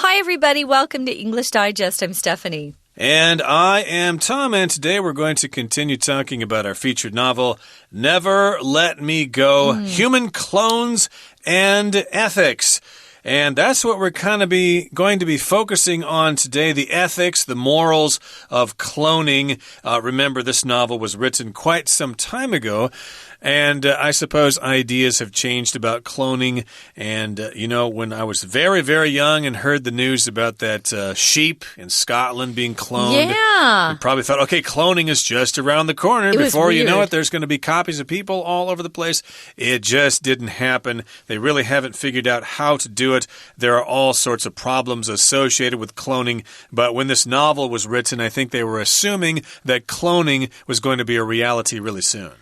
Hi, everybody. Welcome to English Digest. I'm Stephanie. And I am Tom, and today we're going to continue talking about our featured novel, Never Let Me Go, Human Clones and Ethics. And that's what we're going to be focusing on today, the ethics, the morals of cloning. Remember, this novel was written quite some time ago. And I suppose ideas have changed about cloning. And, when I was very, very young and heard the news about that sheep in Scotland being cloned, we probably thought, okay, cloning is just around the corner. Before you know it, there's going to be copies of people all over the place. It just didn't happen. They really haven't figured out how to do it. There are all sorts of problems associated with cloning. But when this novel was written, I think they were assuming that cloning was going to be a reality really soon.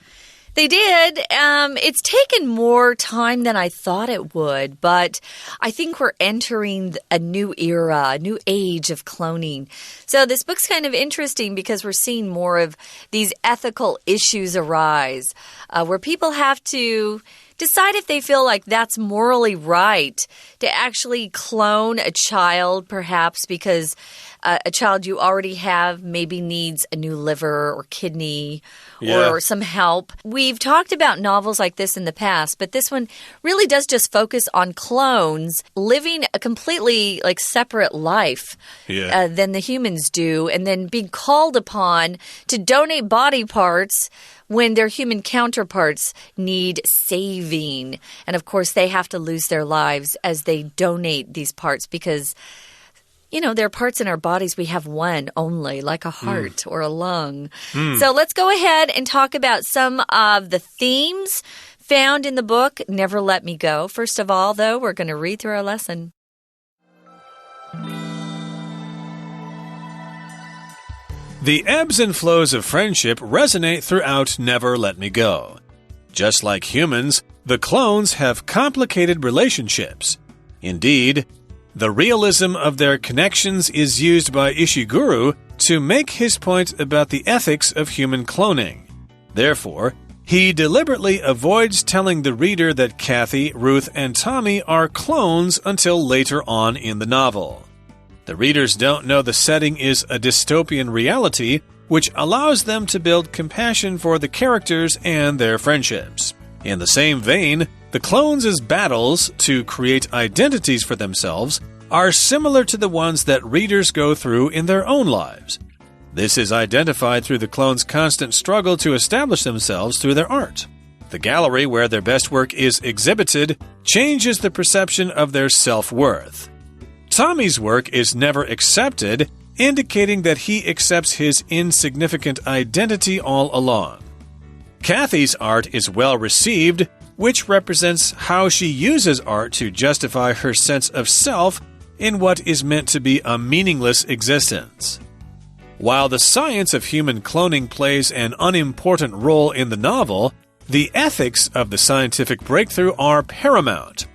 They did. It's taken more time than I thought it would, but I think we're entering a new era, a new age of cloning. So this book's kind of interesting because we're seeing more of these ethical issues arise, where people have to decide if they feel like that's morally right to actually clone a child, perhaps because a child you already have maybe needs a new liver or kidney or some help. We've talked about novels like this in the past, but this one really does just focus on clones living a completely separate life than the humans do, and then being called upon to donate body parts when their human counterparts need saving. And of course, they have to lose their lives as they donate these parts because there are parts in our bodies we have one only, like a heart or a lung. So let's go ahead and talk about some of the themes found in the book, Never Let Me Go. First of all, though, we're going to read through our lesson. The ebbs and flows of friendship resonate throughout Never Let Me Go. Just like humans, the clones have complicated relationships. Indeed, the realism of their connections is used by Ishiguro to make his point about the ethics of human cloning. Therefore, he deliberately avoids telling the reader that Kathy, Ruth, and Tommy are clones until later on in the novel. The readers don't know the setting is a dystopian reality, which allows them to build compassion for the characters and their friendships. In the same vein, the clones' battles to create identities for themselves are similar to the ones that readers go through in their own lives. This is identified through the clones' constant struggle to establish themselves through their art. The gallery where their best work is exhibited changes the perception of their self-worth. Tommy's work is never accepted, indicating that he accepts his insignificant identity all along. Kathy's art is well received, which represents how she uses art to justify her sense of self in what is meant to be a meaningless existence. While the science of human cloning plays an unimportant role in the novel, the ethics of the scientific breakthrough are paramount.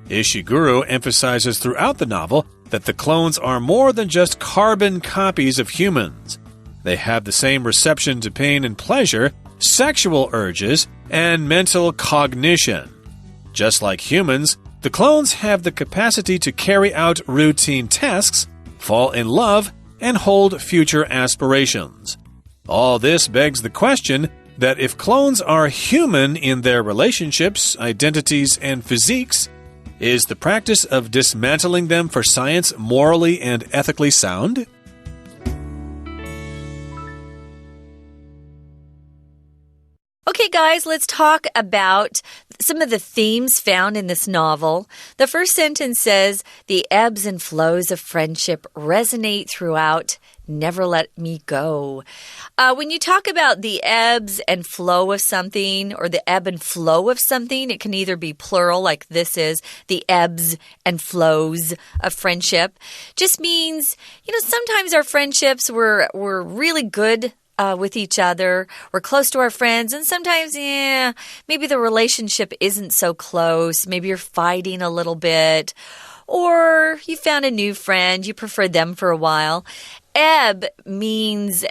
Ishiguro emphasizes throughout the novel that the clones are more than just carbon copies of humans. They have the same reception to pain and pleasure, sexual urges, and mental cognition. Just like humans, the clones have the capacity to carry out routine tasks, fall in love, and hold future aspirations. All this begs the question that if clones are human in their relationships, identities, and physiques, is the practice of dismantling them for science morally and ethically sound? Okay, guys, let's talk about some of the themes found in this novel. The first sentence says, the ebbs and flows of friendship resonate throughout Never Let Me Go. When you talk about the ebbs and flow of something or the ebb and flow of something, it can either be plural, like this is the ebbs and flows of friendship. Just means, sometimes our friendships were really good with each other. We're close to our friends, and sometimes, maybe the relationship isn't so close. Maybe you're fighting a little bit, or you found a new friend. You preferred them for a while. ebb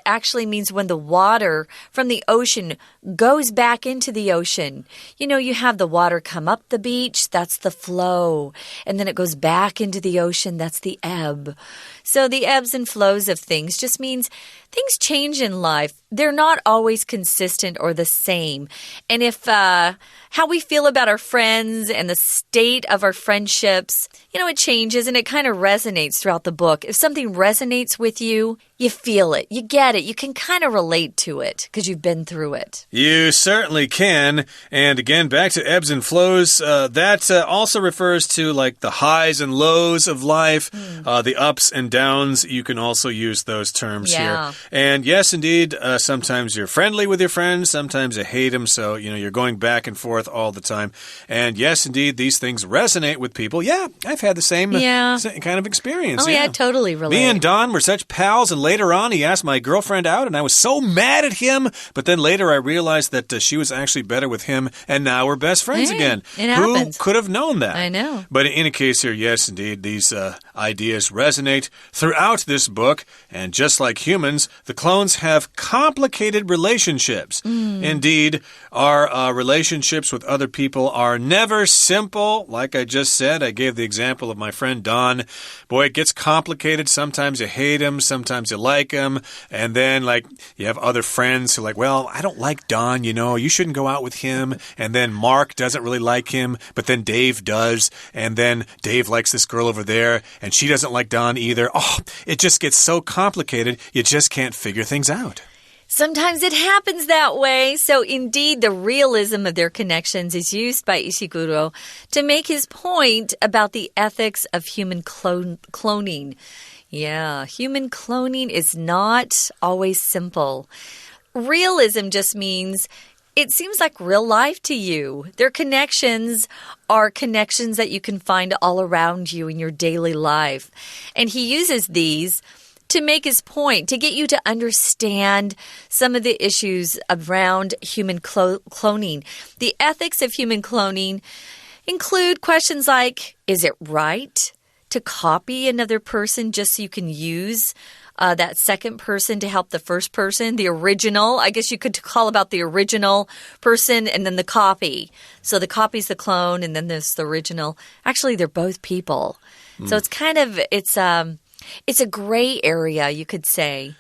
actually means when the water from the ocean goes back into the ocean. You know, you have the water come up the beach, that's the flow. And then it goes back into the ocean, that's the ebb. So the ebbs and flows of things just means things change in life. They're not always consistent or the same. And if how we feel about our friends and the state of our friendships, you know, it changes and it kind of resonates throughout the book. If something resonates with you, you feel it, you get it, you can kind of relate to it because you've been through it. You certainly can. And again, back to ebbs and flows, that also refers to like the highs and lows of life, the ups and downs. You can also use those terms here. And yes, indeed, sometimes you're friendly with your friends, sometimes you hate them. So, you know, you're going back and forth all the time. And yes, indeed, these things resonate with people. Yeah, I've had the same kind of experience. Oh, yeah, totally relate. Me and Don were such pals, and later on, he asked my girlfriend out, and I was so mad at him. But then later, I realized that she was actually better with him, and now we're best friends again. It happens. Who could have known that? I know. But in a case here, yes, indeed, these ideas resonate throughout this book. And just like humans, the clones have complicated relationships. Indeed, our relationships with other people are never simple. Like I just said, I gave the example of my friend Don. Boy, it gets complicated. Sometimes you hate him, sometimes you like him. And then, like, you have other friends who are like, well, I don't like Don, you know, you shouldn't go out with him. And then Mark doesn't really like him, but then Dave does. And then Dave likes this girl over there, and she doesn't like Don either. Oh, it just gets so complicated, you just can't figure things out. Sometimes it happens that way. So indeed, the realism of their connections is used by Ishiguro to make his point about the ethics of human cloning. Yeah, human cloning is not always simple. Realism just means it seems like real life to you. Their connections are connections that you can find all around you in your daily life. And he uses these to make his point, to get you to understand some of the issues around human cloning. The ethics of human cloning include questions like, is it right to copy another person just so you can use that second person to help the first person, the original? I guess you could call about the original person and then the copy. So the copy's the clone and then there's the original. Actually, they're both people. So it's kind of, it's a gray area, you could say.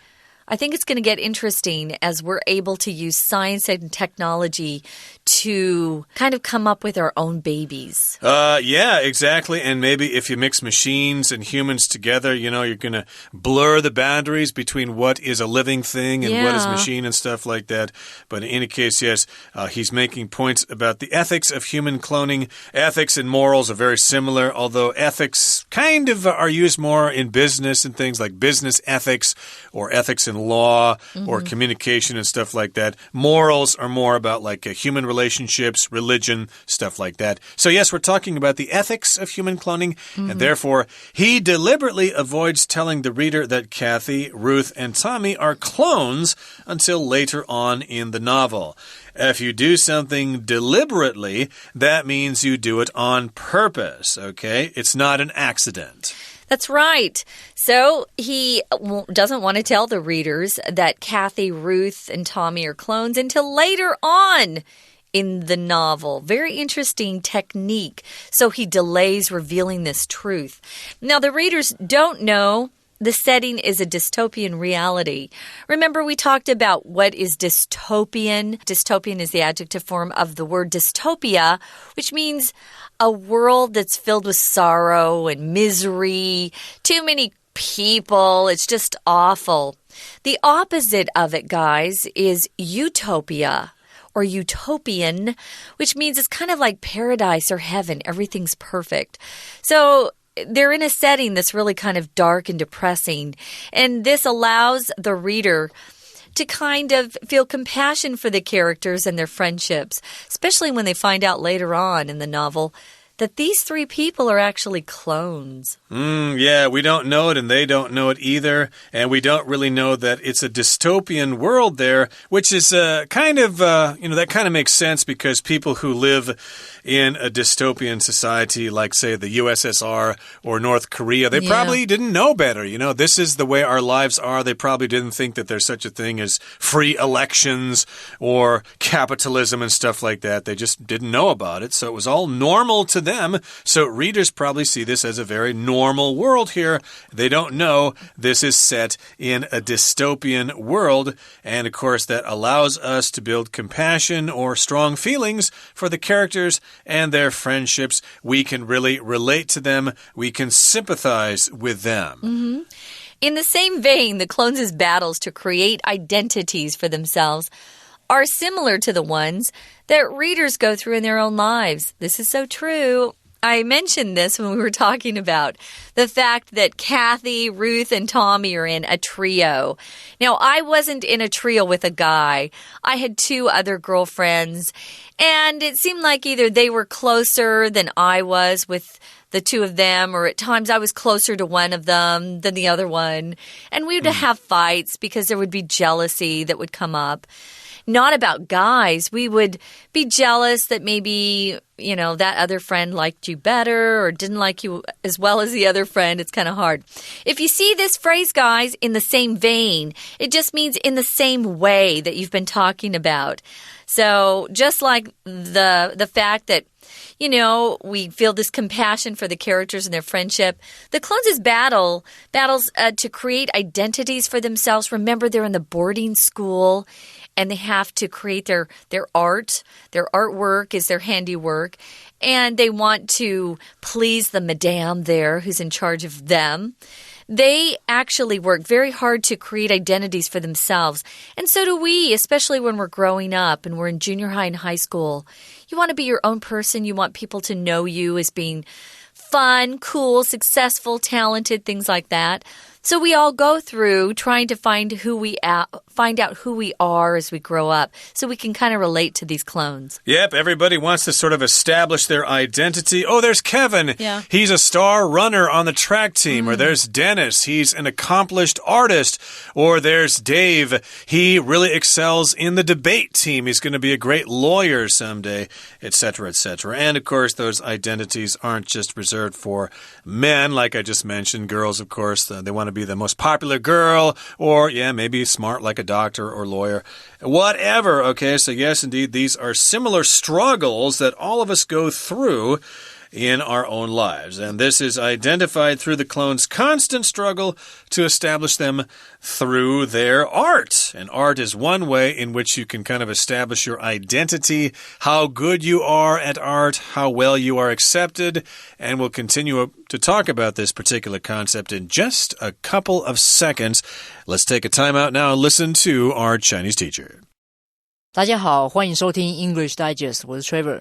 I think it's going to get interesting as we're able to use science and technology to kind of come up with our own babies. Yeah, exactly. And maybe if you mix machines and humans together, you know, you're going to blur the boundaries between what is a living thing and what is machine and stuff like that. But in any case, yes, he's making points about the ethics of human cloning. Ethics and morals are very similar, although ethics kind of are used more in business and things like business ethics or ethics in law or communication and stuff like that. Morals are more about like human relationships, religion, stuff like that. So yes, we're talking about the ethics of human cloning, and therefore he deliberately avoids telling the reader that Kathy, Ruth, and Tommy are clones until later on in the novel. If you do something deliberately, that means you do it on purpose, okay? It's not an accident. That's right. So he doesn't want to tell the readers that Kathy, Ruth, and Tommy are clones until later on in the novel. Very interesting technique. So he delays revealing this truth. Now, the readers don't know the setting is a dystopian reality. Remember, we talked about what is dystopian. Dystopian is the adjective form of the word dystopia, which means a world that's filled with sorrow and misery, too many people. It's just awful. The opposite of it, guys, is utopia or utopian, which means it's kind of like paradise or heaven. Everything's perfect. So they're in a setting that's really kind of dark and depressing, and this allows the reader to kind of feel compassion for the characters and their friendships, especially when they find out later on in the novel that these three people are actually clones. Yeah, we don't know it and they don't know it either. And we don't really know that it's a dystopian world there, which is that kind of makes sense because people who live in a dystopian society like, say, the USSR or North Korea, they probably didn't know better. This is the way our lives are. They probably didn't think that there's such a thing as free elections or capitalism and stuff like that. They just didn't know about it. So it was all normal to them. So readers probably see this as a very normal world here. They don't know this is set in a dystopian world. And of course, that allows us to build compassion or strong feelings for the characters and their friendships. We can really relate to them. We can sympathize with them. In the same vein, the clones' battles to create identities for themselves are similar to the ones that readers go through in their own lives. This is so true. I mentioned this when we were talking about the fact that Kathy, Ruth, and Tommy are in a trio. Now, I wasn't in a trio with a guy. I had two other girlfriends, and it seemed like either they were closer than I was with the two of them, or at times I was closer to one of them than the other one. And we would have fights because there would be jealousy that would come up. Not about guys. We would be jealous that maybe, that other friend liked you better or didn't like you as well as the other friend. It's kind of hard. If you see this phrase, guys, in the same vein, it just means in the same way that you've been talking about. So just like the fact that, we feel this compassion for the characters and their friendship. The clones' battles to create identities for themselves. Remember, they're in the boarding school and they have to create their art. Their artwork is their handiwork. And they want to please the madame there who's in charge of them. They actually work very hard to create identities for themselves. And so do we, especially when we're growing up and we're in junior high and high school. You want to be your own person. You want people to know you as being fun, cool, successful, talented, things like that. So we all go through trying to find out who we are as we grow up, so we can kind of relate to these clones. Yep, everybody wants to sort of establish their identity. Oh, there's Kevin. Yeah. He's a star runner on the track team. Or there's Dennis. He's an accomplished artist. Or there's Dave. He really excels in the debate team. He's going to be a great lawyer someday, etc., etc. And of course, those identities aren't just reserved for men, like I just mentioned. Girls, of course, they want to be the most popular girl, or maybe smart like a doctor or lawyer, whatever. Okay, so yes, indeed, these are similar struggles that all of us go through in our own lives. And this is identified through the clones' constant struggle to establish them through their art. And art is one way in which you can kind of establish your identity, how good you are at art, how well you are accepted. And we'll continue to talk about this particular concept in just a couple of seconds. Let's take a time out now and listen to our Chinese teacher. 大家好，欢迎收听 English Digest， 我是 Trevor。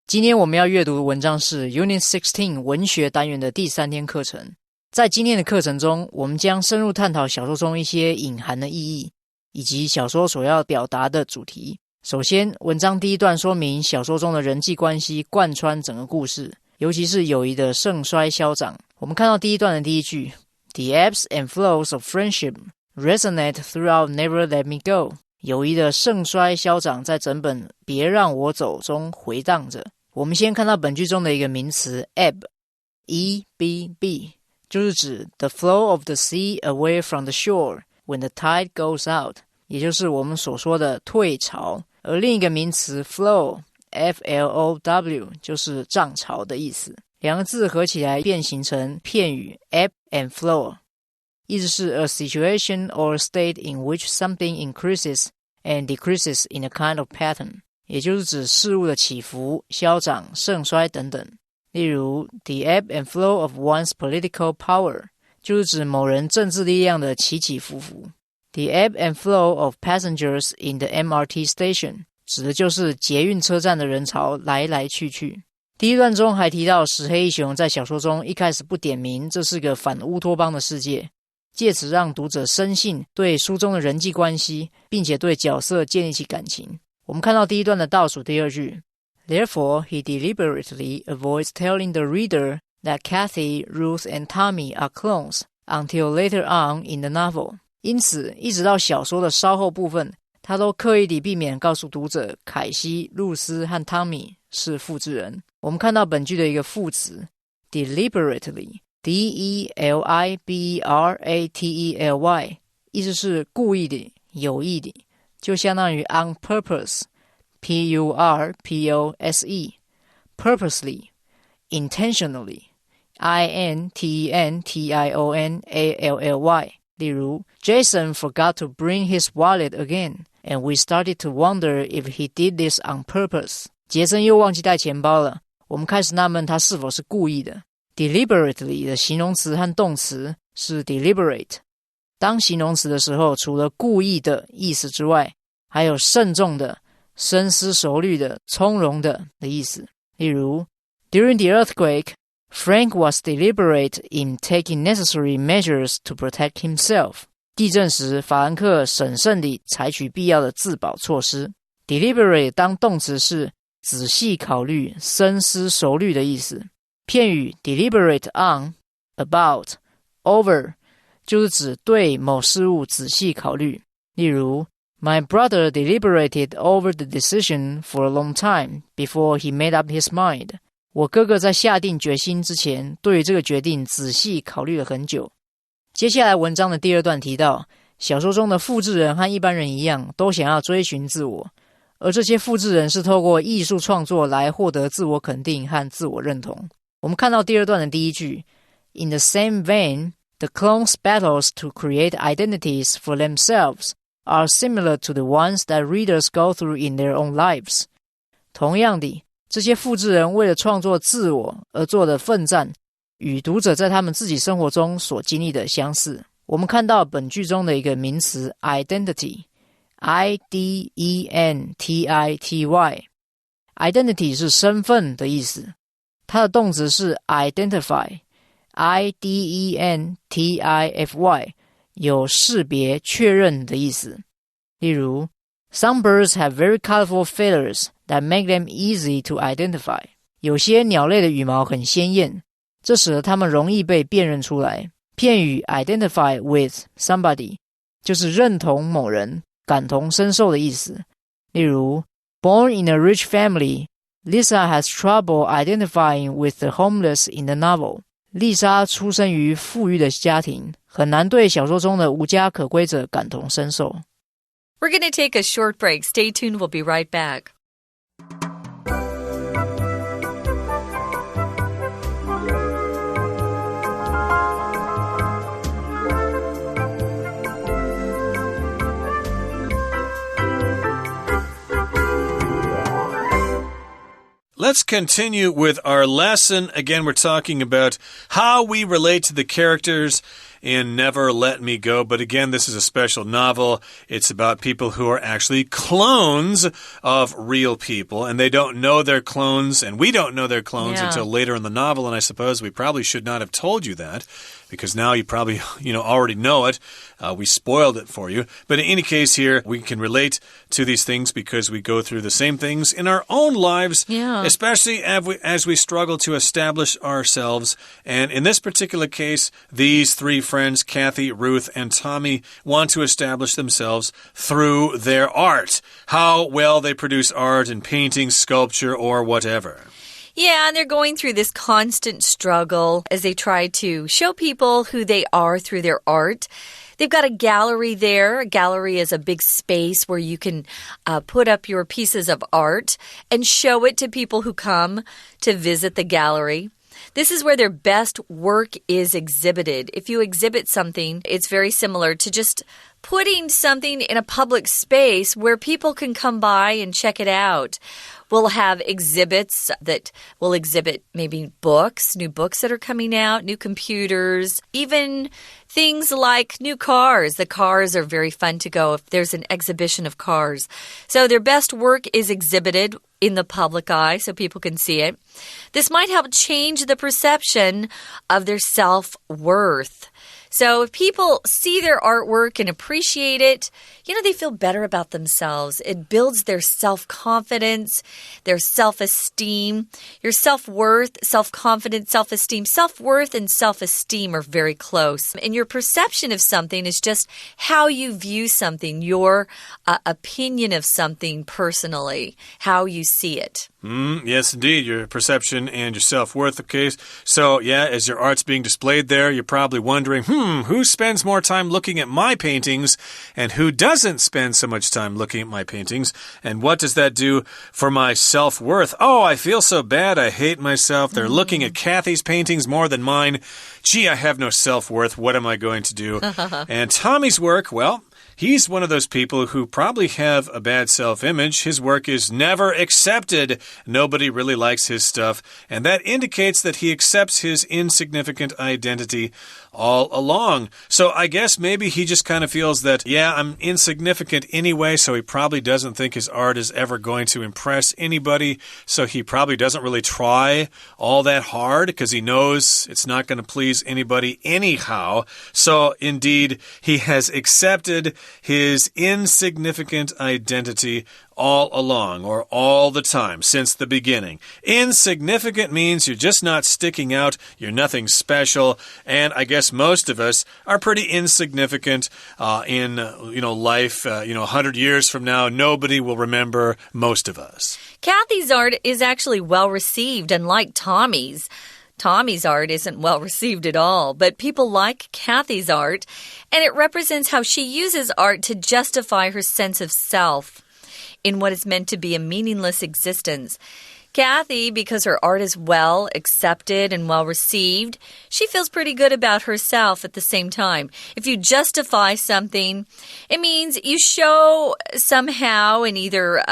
今天我们要阅读的文章是 Unit16 文学单元的第3天课程。在今天的课程中，我们将深入探讨小说中一些隐含的意义，以及小说所要表达的主题。首先，文章第一段说明小说中的人际关系贯穿整个故事，尤其是友谊的盛衰消长。我们看到第一段的第一句 The ebbs and flows of friendship resonate throughout Never Let Me Go。友谊的盛衰消长在整本别让我走中回荡着。我们先看到本句中的一个名词 ebb， E-B-B， 就是指 the flow of the sea away from the shore when the tide goes out， 也就是我们所说的退潮。而另一个名词 flow， F-L-O-W， 就是涨潮的意思。两个字合起来变形成片语 ebb and flow，意思是 a situation or a state in which something increases and decreases in a kind of pattern， 也就是指事物的起伏、消长、盛衰等等。例如 the ebb and flow of one's political power， 就是指某人政治力量的起起伏伏。The ebb and flow of passengers in the MRT station， 指的就是捷运车站的人潮来来去去。第一段中还提到石黑一雄在小说中一开始不点名这是个反乌托邦的世界，借此让读者深信对书中的人际关系，并且对角色建立起感情。我们看到第一段的倒数第二句 Therefore, he deliberately avoids telling the reader that Kathy, Ruth, and Tommy are clones until later on in the novel. 因此，一直到小说的稍后部分，他都刻意地避免告诉读者凯西、露丝和汤米是复制人。我们看到本句的一个副词 deliberately, D-E-L-I-B-E-R-A-T-E-L-Y 意思是故意的、有意的，就相当于 on purpose, P-U-R-P-O-S-E, purposely, intentionally, I-N-T-E-N-T-I-O-N-A-L-L-Y 例如 Jason forgot to bring his wallet again, and we started to wonder if he did this on purpose. 杰森又忘记带钱包了，我们开始纳闷他是否是故意的。Deliberately 的形容词和动词是 deliberate。当形容词的时候，除了故意的意思之外，还有慎重的、深思熟虑的、从容的意思。例如 During the earthquake, Frank was deliberate in taking necessary measures to protect himself. 地震时，法兰克审慎地采取必要的自保措施。Deliberate 当动词是仔细考虑、深思熟虑的意思。片语 deliberate on, about, over 就是指对某事物仔细考虑。例如 My brother deliberated over the decision for a long time before he made up his mind. 我哥哥在下定决心之前，对于这个决定仔细考虑了很久。接下来文章的第二段提到，小说中的复制人和一般人一样，都想要追寻自我，而这些复制人是透过艺术创作来获得自我肯定和自我认同。我们看到第二段的第一句 In the same vein, the clones' battles to create identities for themselves are similar to the ones that readers go through in their own lives. 同样的，这些复制人为了创作自我而做的奋战，与读者在他们自己生活中所经历的相似。我们看到本句中的一个名词 identity, I-D-E-N-T-I-T-Y. Identity 是身份的意思，它的动词是 identify, I-D-E-N-T-I-F-Y, 有识别、确认的意思。例如 Some birds have very colorful feathers that make them easy to identify. 有些鸟类的羽毛很鲜艳，这使得它们容易被辨认出来。片语 identify with somebody 就是认同某人、感同身受的意思。例如 Born in a rich family, Lisa has trouble identifying with the homeless in the novel. 丽莎出生于富裕的家庭，很难对小说中的无家可归者感同身受。We're going to take a short break. Stay tuned. We'll be right back. Let's continue with our lesson. Again, we're talking about how we relate to the characters in Never Let Me Go. But again, this is a special novel. It's about people who are actually clones of real people, and they don't know they're clones, and we don't know they're clones until later in the novel, and I suppose we probably should not have told you that, because now you probably, already know it. We spoiled it for you. But in any case here, we can relate to these things because we go through the same things in our own lives, especially as we struggle to establish ourselves. And in this particular case, these three friends, Kathy, Ruth, and Tommy, want to establish themselves through their art. How well they produce art in painting, sculpture, or whatever. Yeah, and they're going through this constant struggle as they try to show people who they are through their art. They've got a gallery there. A gallery is a big space where you can put up your pieces of art and show it to people who come to visit the gallery. This is where their best work is exhibited. If you exhibit something, it's very similar to just putting something in a public space where people can come by and check it out. We'll have exhibits that will exhibit maybe books, new books that are coming out, new computers, even things like new cars. The cars are very fun to go if there's an exhibition of cars. So their best work is exhibited in the public eye so people can see it. This might help change the perception of their self-worth. So if people see their artwork and appreciate it, they feel better about themselves. It builds their self-confidence, their self-esteem, your self-worth, self-confidence, self-esteem. Self-worth and self-esteem are very close. And your perception of something is just how you view something, your opinion of something personally, how you see it. Yes, indeed. Your perception and your self-worth. Okay. So, yeah, as your art's being displayed there, you're probably wondering, who spends more time looking at my paintings and who doesn't spend so much time looking at my paintings? And what does that do for my self-worth? Oh, I feel so bad. I hate myself. They're looking at Kathy's paintings more than mine. Gee, I have no self-worth. What am I going to do? And Tommy's work, well, he's one of those people who probably have a bad self-image. His work is never accepted. Nobody really likes his stuff, and that indicates that he accepts his insignificant identity all along. So I guess maybe he just kind of feels that, yeah, I'm insignificant anyway, so he probably doesn't think his art is ever going to impress anybody, so he probably doesn't really try all that hard because he knows it's not going to please anybody anyhow. So indeed, he has accepted his insignificant identity all along, or all the time, since the beginning. Insignificant means you're just not sticking out, you're nothing special, and I guess most of us are pretty insignificant in life. 100 years from now, nobody will remember most of us. Kathy's art is actually well received, unlike Tommy's. Tommy's art isn't well received at all, but people like Kathy's art, and it represents how she uses art to justify her sense of self in what is meant to be a meaningless existence. Kathy, because her art is well accepted and well received, she feels pretty good about herself at the same time. If you justify something, it means you show somehow in either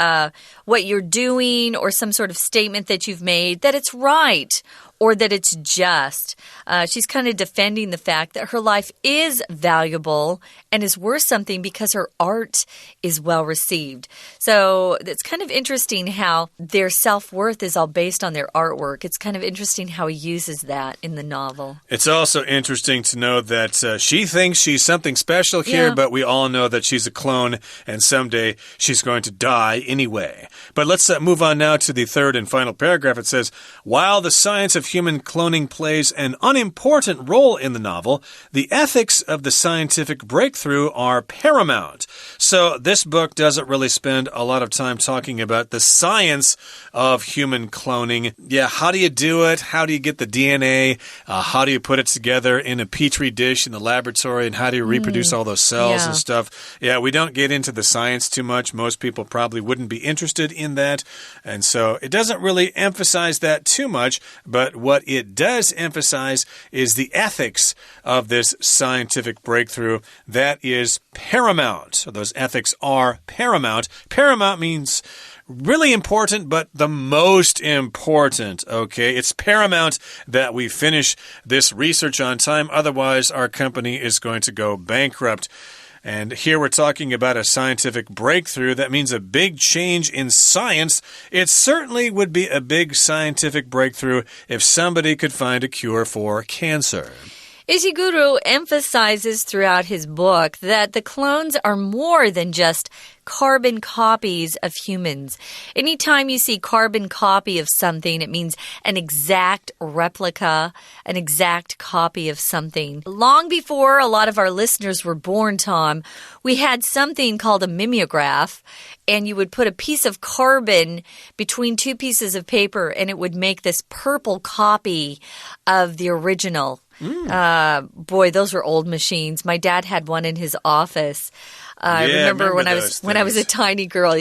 what you're doing or some sort of statement that you've made that it's right or that it's just. She's kind of defending the fact that her life is valuable and is worth something because her art is well received. So it's kind of interesting how their self-worth is all based on their artwork. It's kind of interesting how he uses that in the novel. It's also interesting to know that she thinks she's something special here, but we all know that she's a clone and someday she's going to die anyway. But let's move on now to the third and final paragraph. It says, while the science of human cloning plays an unimportant role in the novel, the ethics of the scientific breakthrough are paramount. So this book doesn't really spend a lot of time talking about the science of human cloning. Yeah, how do you do it? How do you get the DNA? How do you put it together in a petri dish in the laboratory? And how do you reproduce all those cells and stuff? Yeah, we don't get into the science too much. Most people probably wouldn't be interested in that. And so it doesn't really emphasize that too much, but what it does emphasize is the ethics of this scientific breakthrough. That is paramount. So those ethics are paramount. Paramount means really important, but the most important, okay? It's paramount that we finish this research on time. Otherwise, our company is going to go bankrupt. And here we're talking about a scientific breakthrough. That means a big change in science. It certainly would be a big scientific breakthrough if somebody could find a cure for cancer. Ishiguro emphasizes throughout his book that the clones are more than just carbon copies of humans. Anytime you see carbon copy of something, it means an exact replica, an exact copy of something. Long before a lot of our listeners were born, Tom, we had something called a mimeograph, and you would put a piece of carbon between two pieces of paper, and it would make this purple copy of the original. Boy, those were old machines. My dad had one in his office. I remember when I was a tiny girl,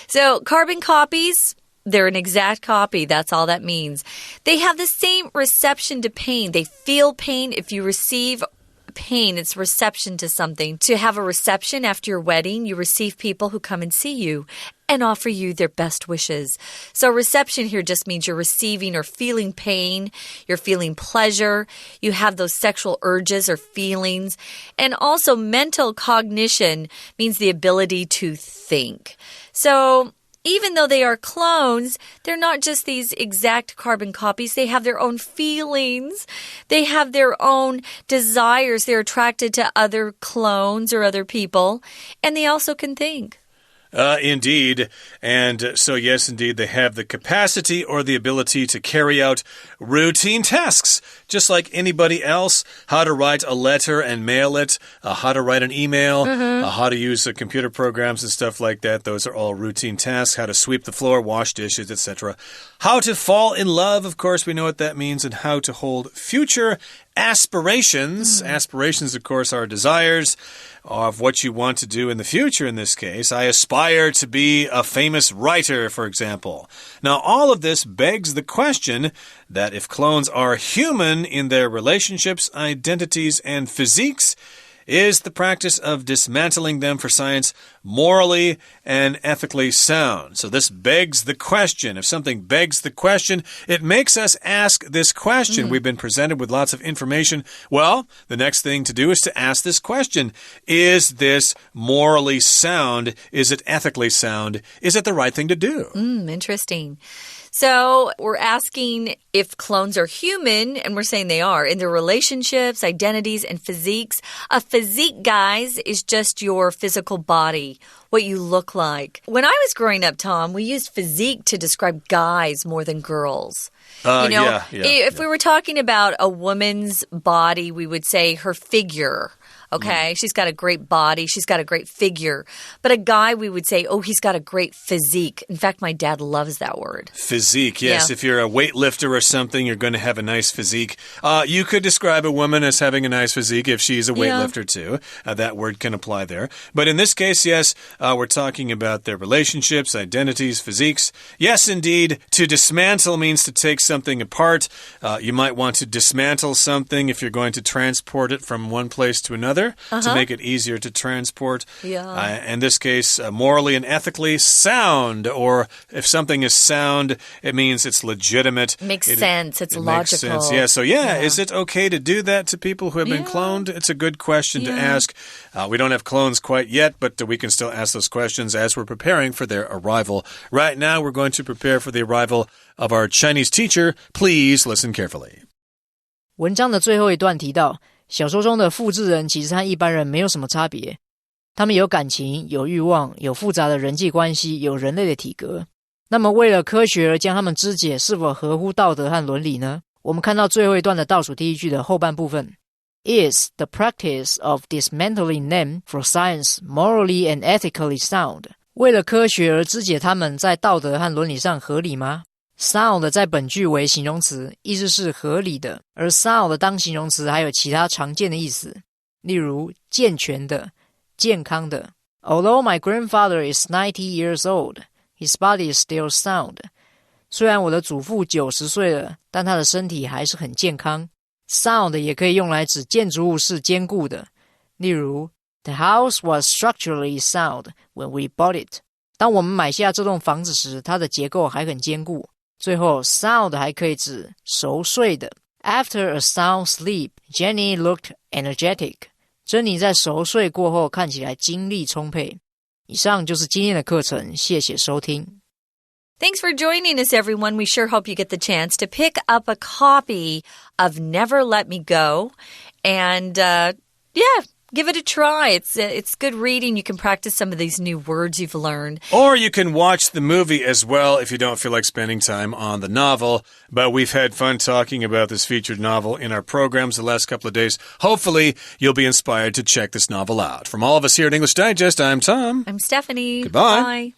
So carbon copies, they're an exact copy. That's all that means. They have the same reception to pain. They feel pain. If you receive pain, it's reception to something. To have a reception after your wedding, you receive people who come and see you and offer you their best wishes. So reception here just means you're receiving or feeling pain, you're feeling pleasure, you have those sexual urges or feelings. And also mental cognition means the ability to think. So even though they are clones, they're not just these exact carbon copies. They have their own feelings. They have their own desires. They're attracted to other clones or other people. And they also can think. Indeed. And so, yes, indeed, they have the capacity or the ability to carry out routine tasks, just like anybody else. How to write a letter and mail it, how to write an email, how to use computer programs and stuff like that. Those are all routine tasks. How to sweep the floor, wash dishes, etc. How to fall in love, of course, we know what that means, and how to hold future aspirations. Aspirations, of course, are desires of what you want to do in the future in this case. I aspire to be a famous writer, for example. Now, all of this begs the question that if clones are human in their relationships, identities, and physiques, is the practice of dismantling them for science morally and ethically sound? So this begs the question. If something begs the question, it makes us ask this question. We've been presented with lots of information. Well, the next thing to do is to ask this question. Is this morally sound? Is it ethically sound? Is it the right thing to do? Interesting. So we're asking if clones are human, and we're saying they are, in their relationships, identities, and physiques. A physique, guys, is just your physical body, what you look like. When I was growing up, Tom, we used physique to describe guys more than girls. If we were talking about a woman's body, we would say her figure. Okay, she's got a great body. She's got a great figure. But a guy, we would say, oh, he's got a great physique. In fact, my dad loves that word. Physique, yes. Yeah. If you're a weightlifter or something, you're going to have a nice physique. You could describe a woman as having a nice physique if she's a weightlifter too. That word can apply there. But in this case, yes, we're talking about their relationships, identities, physiques. Yes, indeed, to dismantle means to take something apart. You might want to dismantle something if you're going to transport it from one place to another. To make it easier to transport. In this case, morally and ethically sound, or if something is sound, it means it's legitimate. Makes sense. It's logical. Makes sense. Yeah. So, is it okay to do that to people who have been cloned? It's a good question to ask. We don't have clones quite yet, but we can still ask those questions as we're preparing for their arrival. Right now, we're going to prepare for the arrival of our Chinese teacher. Please listen carefully. 文章的最后一段提到，小说中的复制人其实和一般人没有什么差别，他们有感情，有欲望，有复杂的人际关系，有人类的体格。那么为了科学而将他们肢解，是否合乎道德和伦理呢？我们看到最后一段的倒数第一句的后半部分 Is the practice of dismantling them for science morally and ethically sound? 为了科学而肢解他们，在道德和伦理上合理吗？Sound 在本句为形容词，意思是合理的，而 sound 当形容词还有其他常见的意思，例如健全的、健康的。Although my grandfather is 90 years old, his body is still sound. 虽然我的祖父90岁了，但他的身体还是很健康。Sound 也可以用来指建筑物是坚固的，例如 The house was structurally sound when we bought it. 当我们买下这栋房子时，它的结构还很坚固。最后 sound 还可以指熟睡的。After a sound sleep, Jenny looked energetic. 珍妮在熟睡过后看起来精力充沛。以上就是今天的课程，谢谢收听。Thanks for joining us, everyone. We sure hope you get the chance to pick up a copy of Never Let Me Go. And, give it a try. It's good reading. You can practice some of these new words you've learned. Or you can watch the movie as well if you don't feel like spending time on the novel. But we've had fun talking about this featured novel in our programs the last couple of days. Hopefully, you'll be inspired to check this novel out. From all of us here at English Digest, I'm Tom. I'm Stephanie. Goodbye. Bye.